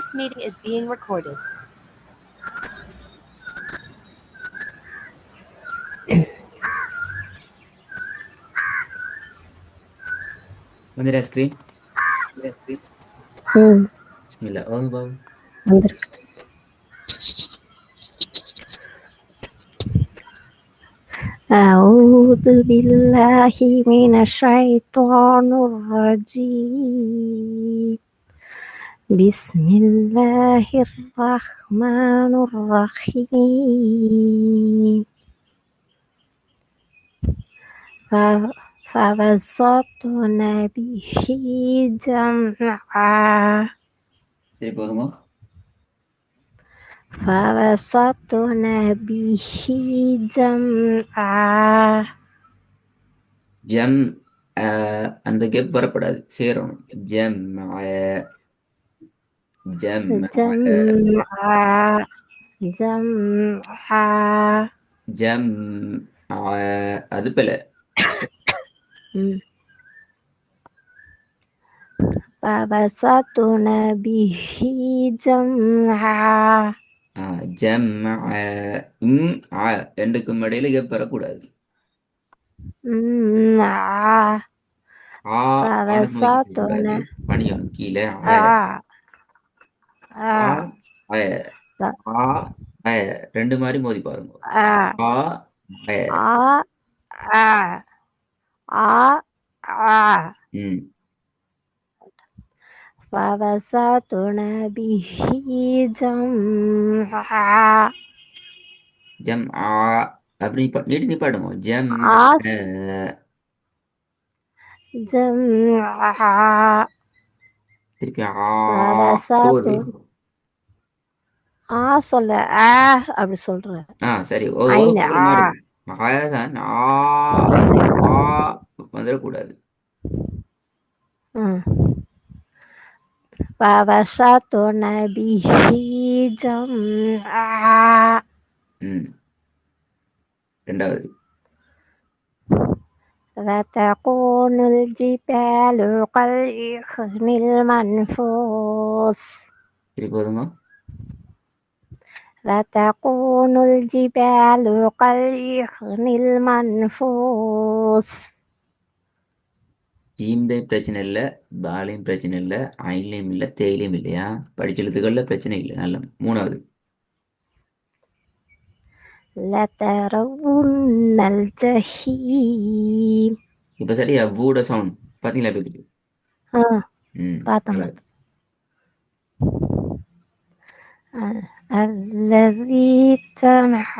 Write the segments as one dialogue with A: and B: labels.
A: This meeting is being recorded.
B: Mandir es screen.
C: Hmm.
B: Bismillah. Oh, wow.
C: வந்திருக்கு. أعوذ بالله من الشيطان الرجيم. بسم الله الرحمن الرحيم. فوسطن به جمعا
B: சரி போதுங்க.
C: فوسطن به جمعا
B: ஜம் அந்த கெப் வரப்படாது, சேரணும். ஜம் ஜம்
C: جمعا جمعا
B: ஜம் அது பில.
C: فوسطن به جمعا
B: ஜம் ரெண்டுக்கும் இடையில கெப் வரக்கூடாது. ஆனு வைக்க கூடாது, பணியணும் கீழே. ரெண்டு மாதிரி மோதி பாருங்க.
C: فوسطن به جمعا
B: ஜம் அப்படி நீட்டு நிப்பாடுங்க. ஜம்
C: جمعا
B: திருப்பி போகுது.
C: சொல்ல அப்படி சொல்றேன்.
B: சரி.
C: ஐனா.
B: மாறுது. தான் வந்துடக்கூடாது.
C: فوسطن به جمعا
B: ரெண்டாவது.
C: وتكون الجبال كالعهن المنفوش
B: சரி போதுங்க.
C: وتكون الجبال كالعهن المنفوش
B: ஜீம்லையும் பிரச்சனை இல்லை, பாலையும் பிரச்சனை இல்லை, ஐன்லையும் இல்லை, தேயிலையும் இல்லையா? படிச்செழுத்துக்கள்ல பிரச்சனை இல்லை. நல்ல. மூணாவது.
C: لترون الجحيم
B: இப்ப சரியா வூட சவுண்ட் பாத்தீங்களா? பேருக்கு
C: பார்த்தேன். الذي جمع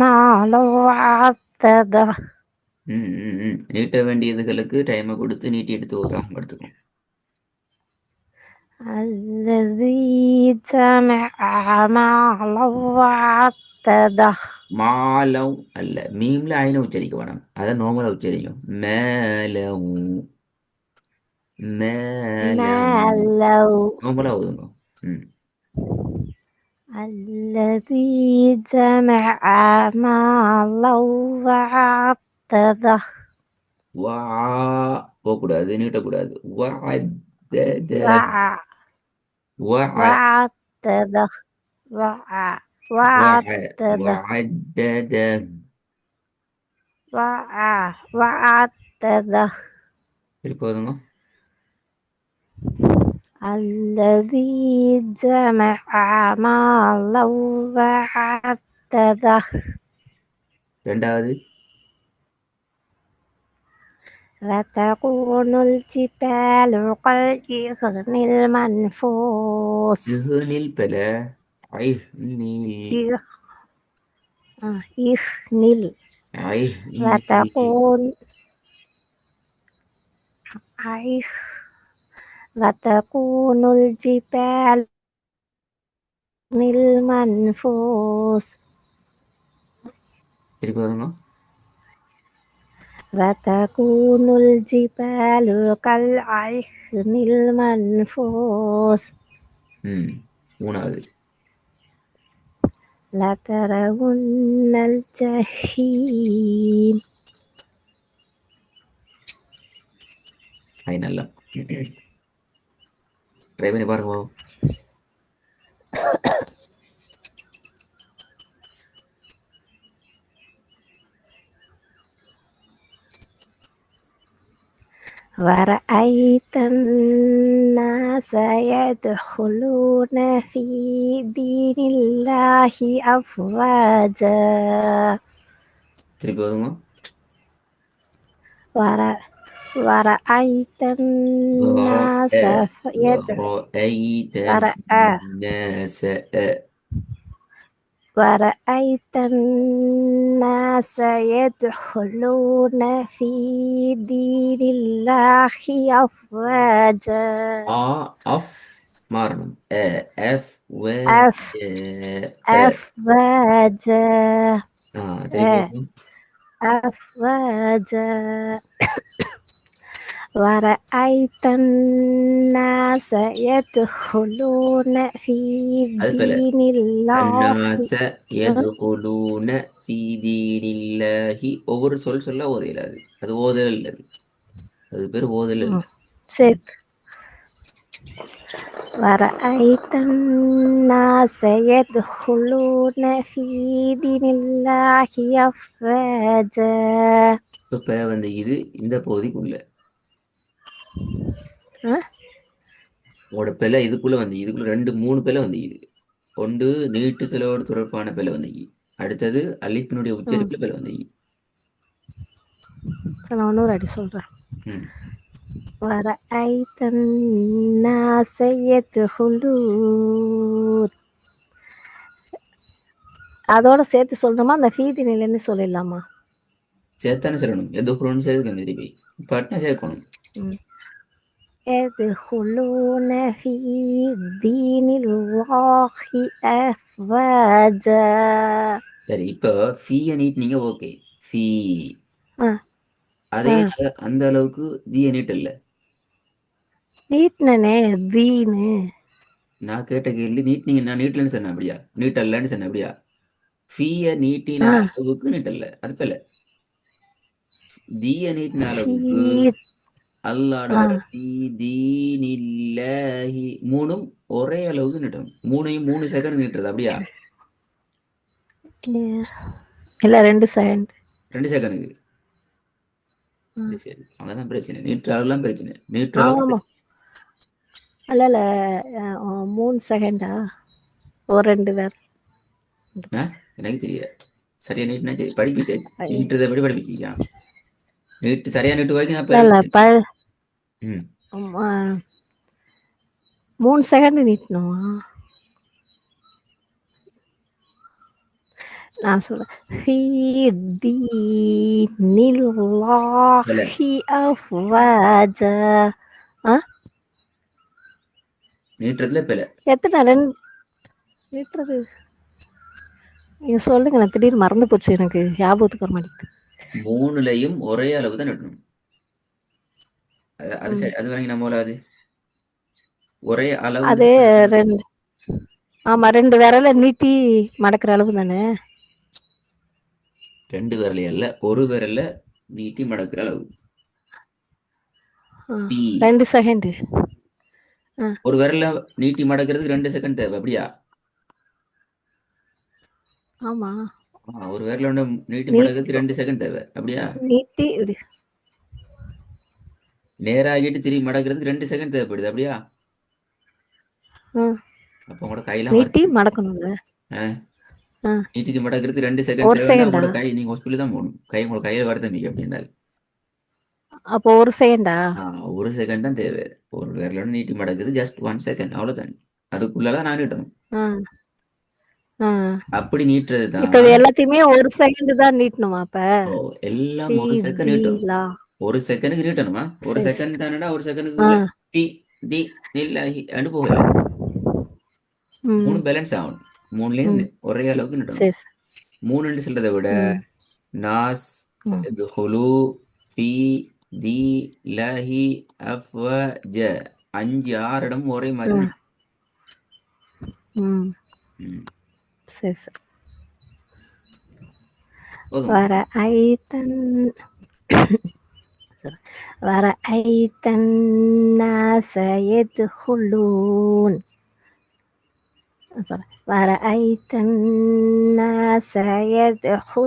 C: مالا وعدده
B: நீட்ட வேண்டியதுகளுக்கு டைமை கொடுத்து நீட்டி எடுத்து ஓதுறாங்க. எடுத்துக்கணும்.
C: الذي جمع مالا وعدده
B: மாலவ் அல்ல, மீம்ல ஐன உச்சரிக்க வேணாம், அதை நோமலா உச்சரிக்கும். மேலவு நோமலா ஓதுங்க.
C: الذي جمع مالا وعدده
B: போகக்கூடாது, நீட்டக்கூடாது.
C: وعدده
B: சரி போதுங்க.
C: الذي جمع مالا وعدده
B: ரெண்டாவது.
C: وتكون الجبال كالعهن المنفوش
B: இஹ்னில் பல
C: وتكون الجبال المنفوس
B: சரி போதுங்க.
C: وتكون الجبال كالعهن المنفوس
B: மூணாவது.
C: لترون الجحيم
B: நல்லா ட்ரை பண்ணி பாருங்க.
C: ورأيت الناس يدخلون في دين الله أفواجا
B: திருப்பி வருங்க.
C: ورأيت الناس
B: ورأيت الناس
C: ورأيت الناس يدخلون في دين الله أفواجا
B: أف மாறணும். எஃப்
C: أفواجا
B: திருப்பி வருங்க.
C: أفواجا ورأيت الناس يدخلون في
B: அது போல
C: دين الله
B: الناس يدخلون في دين الله. ஒவ்வொரு சொல்ல ஓதையில அது ஓதல் இல்லை. அது பேர் ஓதல் இல்லை.
C: سيد ورأيت الناس يدخلون في دين الله أفواجا
B: இப்ப வந்து இது இந்த பகுதிக்குள்ள உங்களோட பிள்ளை இதுக்குள்ள வந்து இதுக்குள்ள 2-3 பிள்ளை வந்து இது ஒன்று நீட்டுதலோடு தொடர்பான பிள்ளை வந்து அடுத்தது அலிப்பினுடைய உச்சரிப்புல பிள்ளை வந்து
C: நான் இன்னொரு அடி சொல்றேன்.
B: ம்
C: ورأيت الناس يدخلون அதோட சேர்த்து சொல்லணுமா அந்த ஃபீதி நிலைன்னு சொல்லிடலாமா?
B: சேர்த்தானே சொல்லணும். எதுக்குள்ளன்னு சேர்த்துக்கணும். திருப்பி பட்னா சேர்க்கணும்.
C: يدخلون في دين الله أفواجا.
B: சரி, இப்போ ஃபீயை நீட்டினீங்க. ஓகே, ஃபீ அதே அந்த அளவுக்கு தீய நீட்டு இல்லை.
C: நீட்னே தீனு
B: நான் கேட்ட கேள்வி நீட்டினீங்க. நான் நீட்டலன்னு சொன்னேன் அப்படியா? நீட்டல்லன்னு சொன்னேன் அப்படியா? ஃபீயை நீட்டின அளவுக்கு நீட்டல்ல. அது போல தீய நீட்டின அளவுக்கு அல்லாட மூணும் ஒரே அளவுக்கு நீட்டணும். 3 செகண்ட் நீட்டுறது அப்படியா?
C: இல்ல 2 செகண்ட்.
B: 2 செகண்டுக்கு. சரி, அங்கதான் பிரச்சனை. நீட்டுறதுலாம் பிரச்சனை. நீட்டுற
C: ஆமா இல்ல 3 செகண்டா ஒரு 2 பேர்
B: எனக்கு தெரியாது. சரியா நீட்டுனா சரி படிப்பிச்சு. நீட்டுறதை எப்படி படிப்பிச்சிக்கா? நீட்டு சரியா நீட்டு வரைக்கும் நான்
C: 3 செகண்ட் நீட்டணுமா? நான் சொல்றேன்
B: நீட்டுறதுல பிழை.
C: எத்தனை நீட்டுறது நீங்க சொல்லுங்க. நான் திடீர்னு மறந்து போச்சு. எனக்கு ஞாபகத்துக்கு வர மாட்டேங்குது.
B: 3லையும் ஒரே அளவு தான் நீட்டணும். அது சரி. அது வரைக்கும் நம்ம அது ஒரே அளவு.
C: அது 2 ஆமா 2 விரல நீட்டி மடக்கிற அளவு தானே?
B: 2 விரல அல்ல, ஒரு விரல நீட்டி மடக்கிற அளவு.
C: 2 செகண்ட்.
B: ஒரு விரல நீட்டி மடக்கிறதுக்கு 2 செகண்ட் தேவை அப்படியா?
C: ஆமா
B: ஒரு விரல ஒன்று நீட்டி மடக்கிறதுக்கு 2 செகண்ட் தேவை அப்படியா?
C: நீட்டி
B: நேராகிட்டு திரும்பி மடக்கிறதுக்கு 2 செகண்ட் தேவைப்படுது அப்படியா? அப்ப உங்களோட கையெல்லாம்
C: நீட்டி மடக்கணும்ல.
B: நீட்டிட்டு மடக்கிறதுக்கு 2 செகண்ட் தேவை. உங்களோட கை நீங்க ஹாஸ்பிட்டல் தான் போகணும். உங்களோட கையில வருத்தம் அப்படின்னாரு.
C: அப்போ 1 செகண்டா?
B: 1 செகண்ட் தான் தேவை. ஒரு விரலோட நீட்டி மடக்குது ஜஸ்ட் 1 செகண்ட் அவ்வளவுதான். அதுக்குள்ளதான் நான் நீட்டணும். அப்படி நீட்டுறது தான்.
C: இப்ப எல்லாத்தையுமே 1 செகண்ட் தான் நீட்டணுமா? அப்ப
B: எல்லாம் 1 செகண்ட் நீட்டணும். 1 செகண்டுக்கு நீட்டணுமா? 1 செகண்ட் தானடா. 1 செகண்டுக்கு டி தி நில்லாஹி அனு போகல. 3 பேலன்ஸ் ஆகணும். 3லையும் ஒரே அளவுக்கு நீட்டணும். 3 சொல்றதை விட நாஸ் துஹுலு ஃபீ தி லஹி அஃவஜ 5-6 இடம் ஒரே மாதிரி.
C: சரி ورأيت الناس يدخلون ورأيت الناس يدخلون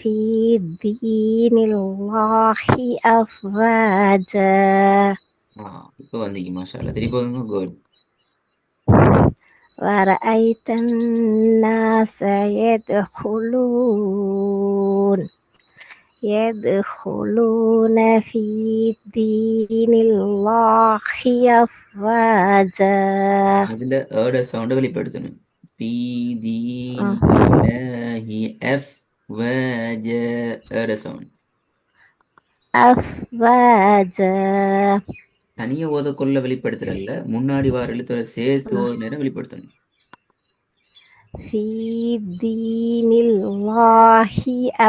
C: في دين الله أفواجا.
B: இப்போ வந்தீங்க மாஷாஅல்லா. திருப்பி போதுங்க. குட்.
C: ورأيت الناس يدخلون في دين الله أفواجا.
B: அதுல ஏட சவுண்ட் வெளிப்படுத்தணும். பி தீனில்லாஹி அஃப்வாஜ. ஏட சவுண்ட்.
C: أفواجا.
B: தனியா ஓதக்குள்ள வெளிப்படுத்துறல்ல, முன்னாடி வார எழுத்தோட சேர்த்து ஓத நேரம் வெளிப்படுத்தணும்.
C: في دين الله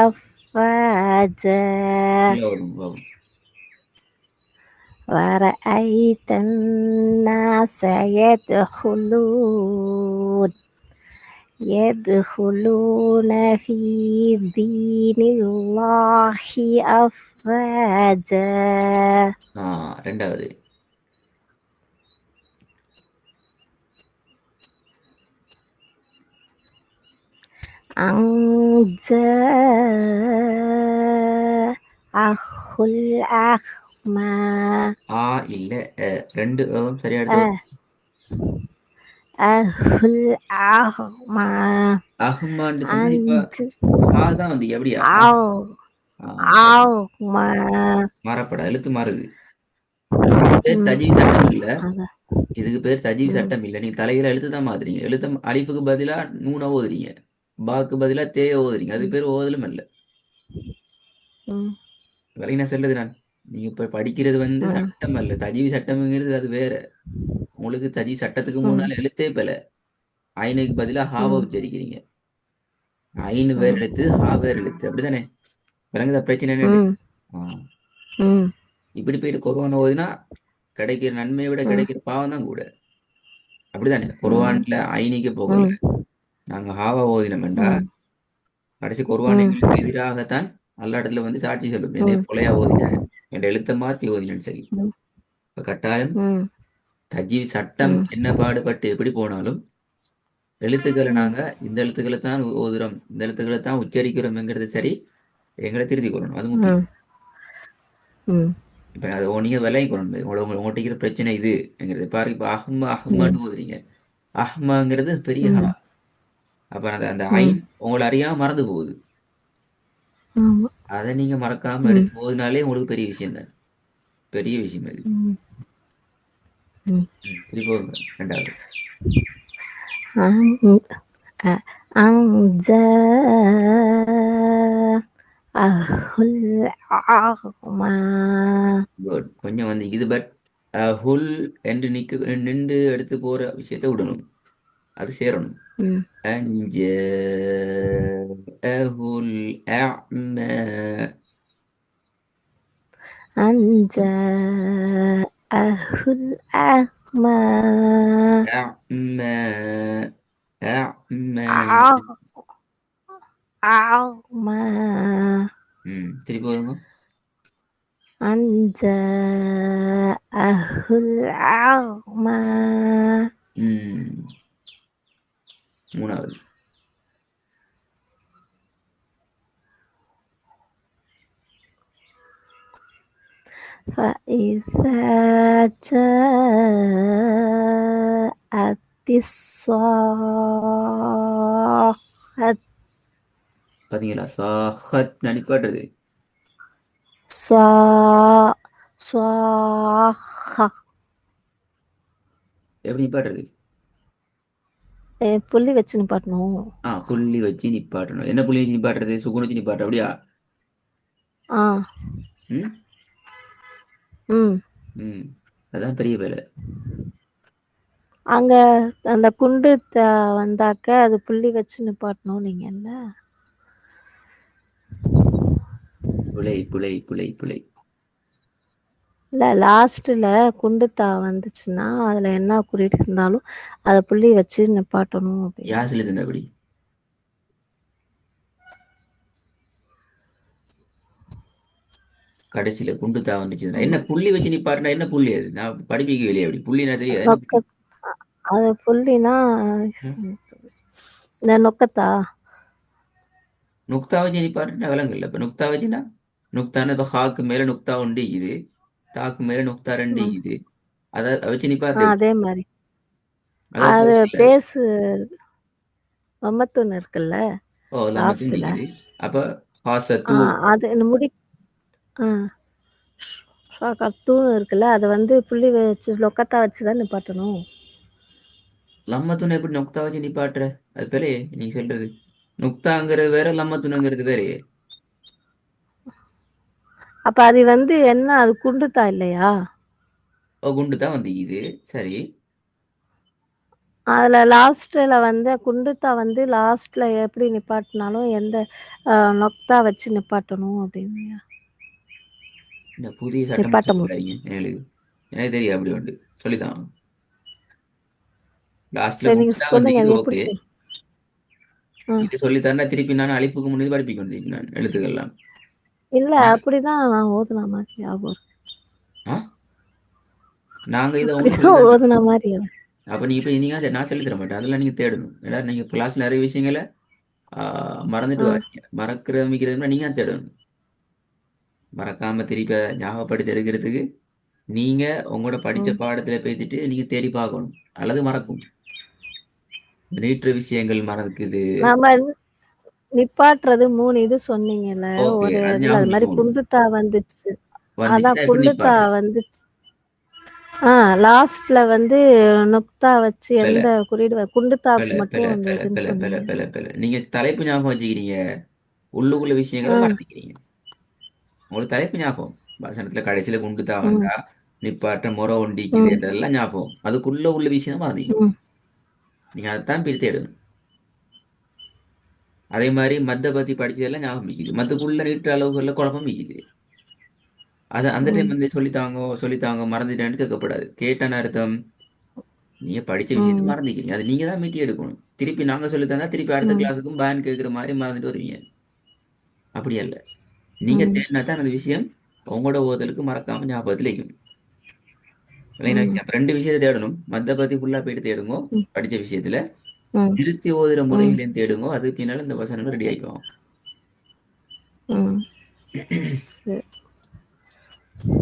C: أفواجا. ورأيت الناس يدخلون في دين الله أفواجا.
B: ரெண்டாவது.
C: அஹுல் அஹ்மா.
B: இல்ல ரெண்டு சரியா எடுத்து.
C: அஹுல் அஹ்மா.
B: அஹ்மான்னு சொன்னா இப்ப தான் வந்து எப்படியா மாறப்பட எழுத்து மாறுது. தஜீவி சட்டம் இல்ல, இதுக்கு பேர் தஜீவி சட்டம் இல்ல. நீங்க தலையில எழுத்து தான் மாத்துறீங்க. எழுத்து அலிஃபுக்கு பதிலா நூனை ஓதுறீங்க, பாக்கு பதிலா தேய ஓதுறீங்க. அது பேர் ஓதலும் இல்ல. விலைக்கு சொல்லுது நான், நீங்க இப்ப படிக்கிறது வந்து சட்டம் அல்ல, தஜீவி சட்டம்ங்கிறது அது வேற. உங்களுக்கு தஜீவி சட்டத்துக்கு முன்னால எழுத்தே பல. ஐனுக்கு பதிலா ஹாவை உச்சரிக்கிறீங்க. ஐனு வேற எழுத்து, ஹா வேற எழுத்து. அப்படித்தானே? விளங்குதா பிரச்சனை? இப்படி போயிட்டு குர்ஆன் ஓதினா கிடைக்கிற நன்மையை விட கிடைக்கிற பாவம் தான் கூட. அப்படித்தானே? குர்ஆன்ல ஐனிக்கு போகல, நாங்க ஹாவா ஓதினோம்டா கடைசி குர்ஆன் எங்களுக்கு எதிராகத்தான் எல்லா இடத்துல வந்து சாட்சி சொல்லும். என்னை கொலையா ஓதினேன், என் எழுத்த மாத்தி ஓதினேன்னு. சரி, இப்ப கட்டாயம் தஜீவி சட்டம் என்ன பாடுபட்டு எப்படி போனாலும் எழுத்துக்களை நாங்க இந்த எழுத்துக்களை தான் ஓதுறோம், இந்த எழுத்துக்களை தான் உச்சரிக்கிறோம்ங்கிறது சரி, எங்களை திருத்தி கொள்ளணும். அது முக்கியம். இப்ப அதை நீங்க விலையை கொண்டு உங்கள்கிட்ட பிரச்சனை இதுங்கிறது பாருங்க. இப்ப அஹ்மா அஹ்மான்னு ஓதுறீங்க. அஹ்மாங்கிறது பெரிய ஹா. அப்ப அந்த ஐன் உங்களை அறியாம மறந்து போகுது. அதை நீங்க மறக்காம எடுத்து போதுனாலே உங்களுக்கு பெரிய விஷயம் தான். பெரிய விஷயம் அது. திருப்பி போதுங்க. ரெண்டாவது. கொஞ்சம் வந்து இது பட் ஹுல் என்று நின்று எடுத்து போற விஷயத்தை விடணும், அது சேரணும். திருப்பி போதுங்க. மூணாவது.
C: فإذا جاءت الصاخة.
B: பாத்தீங்களா? சாஹத் நிப்பாட்டுறது. எப்படி நிப்பாட்டுறது?
C: புள்ளி வச்சு நிப்பாட்டணும்.
B: புள்ளி வச்சு நிப்பாட்டணும். என்ன புள்ளி வச்சு நிப்பாட்டுறது? சுகுன் வச்சு நிப்பாட்டு. அப்படியா? அதான் பெரிய வேலை.
C: அங்க அந்த குண்டு வந்தாக்க அது புள்ளி வச்சு நிப்பாட்டணும். நீங்க என்ன
B: புலை புலை புலை புலை
C: இல்ல, லாஸ்ட்ல குண்டுத்தா வந்துச்சுன்னா அதுல என்ன குறிட்டு இருந்தாலும் அதை புள்ளி வச்சு நிப்பாட்டணும்.
B: யார் சொல்லி தந்தா அப்படி? கடைசியில குண்டுத்தா வந்துச்சுன்னா என்ன புள்ளி வச்சு நிப்பாட்டினா என்ன புள்ளி அது? நான் படிப்பிக்க இல்லையா அப்படி புள்ளினா தெரியாது என்ன புள்ளி?
C: நொக்க அது புள்ளினா
B: ம்.
C: இந்த நொக்கத்தா?
B: நுக்தா வச்சு நிப்பாட்டினா விலங்குல. இப்ப நுக்தா வச்சுன்னா நுக்தான இப்ப ஹாக்கு மேல நுக்தா ஒன்று இது, தாக்கு மேல நுக்தா ரெண்டு
C: ம்.
B: இது. அதை வச்சு நிப்பாட்டு.
C: அதே மாரி.
B: அது
C: அது
B: புள்ளி அது.
C: பேசு மம்மத்தூன் இருக்குல்ல
B: ஓ நம்ம
C: லாஸ்ட்ல.
B: துண்டிக்குது. அப்ப
C: ஆ
B: ஹாசத்து
C: அது இந்த முடி ஆ தூண் இருக்குல்ல, அத வந்து புள்ளி வச்சு லொக்கத்தா வச்சு தான் நிப்பாட்டணும்.
B: லம்மத்துனை எப்படி நுக்தா வச்சு நிப்பாட்டுற? அது பேரே நீ சொல்றது. நுக்தாங்கிறது வேற, லம்மத்துனுங்கிறது வேறே.
C: அப்ப அது வந்து என்ன அது குண்டுத்தா இல்லையா?
B: ஓ குண்டு தான் வந்துக்குது. சரி.
C: அதுல லாஸ்ட்ல வந்து குண்டுத்தா வந்து லாஸ்ட்ல எப்படி நிப்பாட்டினாலும் எந்த நொக்தா வச்சு நிப்பாட்டணும் அப்படின்னு
B: இந்த புதிய சட்டம்
C: நிப்பாட்ட முடியும்.
B: சொல்லித்தாரீங்க எங்களுக்கு. எனக்கு தெரியும் அப்படி உண்டு. சொல்லித்தான். லாஸ்ட்ல
C: சரி நீங்க
B: குண்டு தான்
C: சொல்லுங்க
B: வந்துக்குது.
C: அது எப்படி
B: ஓகே.
C: ஆ.
B: இது சொல்லித்தரேன்னா திருப்பி நான் அழிப்புக்கு முன்னாடி படிப்பிக்கணும் நான் எழுத்துக்கள்லாம்.
C: இல்ல
B: நாங்க
C: அப்படிதான் நான் ஓதுன மாதிரி ஞாபகம் இருக்கு.
B: ஆ நாங்க இதை ஒன்றும் சொல்லி
C: அப்படிதான்
B: தரல.
C: ஓதுன மாதிரி எனக்கு.
B: அப்ப நீ இப்ப நீங்க அதை நான் சொல்லி தர மாட்டேன். அதெல்லாம் நீங்க தேடணும். ஏன்னா நீங்க கிளாஸ் நிறைய விஷயங்களை மறந்துட்டு
C: ஆ.
B: வாரீங்க. மறக்கிறது மிக்கிறதுனா நீங்க தான் தேடணும். மறக்காம திருப்பி அதை ஞாபகப்படுத்தி எடுக்கிறதுக்கு நீங்க உங்களோட படிச்ச
C: ம்.
B: பாடத்துல பேசிட்டு நீங்க தேடி பார்க்கணும். அல்லது மறக்கும். நேற்று விஷயங்கள் மறக்குது.
C: நாம நிப்பாட்டுறது 3 இது சொன்னீங்கல்ல.
B: ஓகே.
C: ஒரு
B: அது
C: இதுல அது
B: ஞாபகம்
C: மாரி
B: இருக்கணும்.
C: குண்டுத்தா வந்துச்சு. அதான்
B: வந்துச்சுன்னா எப்படி
C: குண்டுத்தா
B: நிப்பாட்டுறது?
C: வந்துச்சு. ஆ லாஸ்ட்ல வந்து நுக்தா வச்சு
B: பெல,
C: எந்த குறியீடு குண்டுத்தாக்கு
B: பெல, பெல,
C: மட்டும் அந்த
B: பெல,
C: இதுன்னு
B: பெல, பெல,
C: சொன்னீங்க.
B: பெல, பெல. நீங்க தலைப்பு ஞாபகம் வச்சுக்கிறீங்க. உள்ளுக்குள்ள விஷயங்களை
C: ஆ.
B: மறந்துக்கிறீங்க. உங்களுக்கு தலைப்பு ஞாபகம். வசனத்துல கடைசியில குண்டுத்தா
C: ம்.
B: வந்தா நிப்பாட்ட முறை ஒண்டிக்குது
C: ம்.
B: என்றெல்லாம் ஞாபகம். அதுக்குள்ள உள்ள விஷயம் மறந்தீங்க.
C: ம்.
B: நீங்க அதைத்தான் பிரித்து எடுக்கணும். அதே மாதிரி மத்த பத்தி படிச்சதெல்லாம் ஞாபகம் இருக்குது. மத்தக்குள்ள நீட்டுற அளவுக்குள்ள குழப்பம் இருக்குது. அது அந்த டைம்
C: ம்.
B: வந்து சொல்லித்தாங்க சொல்லித்தாங்க மறந்துட்டேன்னு கேட்கக்கூடாது. கேட்டான அர்த்தம் நீங்க படிச்ச விஷயத்த
C: ம்.
B: மறந்துக்கிறீங்க. அது நீங்க தான் மீட்டி எடுக்கணும். திருப்பி நாங்க சொல்லி தந்தா திருப்பி அடுத்த
C: ம்.
B: கிளாஸுக்கும் பேன் கேட்குற மாதிரி மறந்துட்டு வருவீங்க. அப்படி அல்ல. நீங்க
C: ம்.
B: தேடினா தான் அந்த விஷயம் உங்களோட ஓதலுக்கு மறக்காம ஞாபகத்துல இருக்கும். விளங்கின
C: ம்.
B: விஷயம். அப்ப 2 விஷயத்த தேடணும். மத்த பத்தி ஃபுல்லா போயிட்டு தேடுங்க.
C: ம்.
B: படிச்ச விஷயத்துல.
C: ம்.
B: நிறுத்தி ஓதுற
C: ம்.
B: முறைகளையும் தேடுங்க. அது பின்னால இந்த வசனங்கள் ரெடி ஆயிக்கும்.
C: ம். சரி.